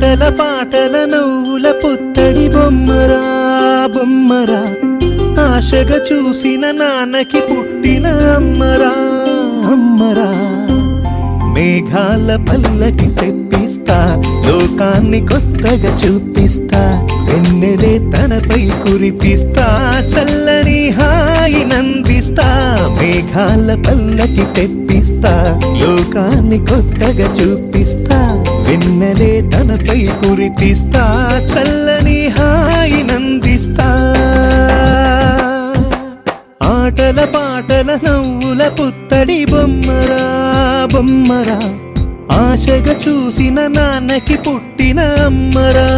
ఆటల పాటల నవ్వుల పుత్తడి బొమ్మరా బొమ్మరా, ఆశగా చూసిన నాన్నకి పుట్టిన అమ్మరా అమ్మరా. మేఘాల పల్లకి తెప్పిస్తా, లోకాన్ని కొత్తగా చూపిస్తా, వెన్నెలే తనపై కురిపిస్తా, చల్లని హాయి నందిస్తా. మేఘాల పల్లకి తెప్పిస్తా, లోకాన్ని కొత్తగా చూపిస్తా, వెన్నెలే తనపై కురిపిస్తా, చల్లని హాయి నందిస్తా. ఆటల పాటల నవ్వుల పుత్తడి బొమ్మరా బొమ్మరా, ఆశగా చూసిన నాన్నకి పుట్టిన అమ్మరా.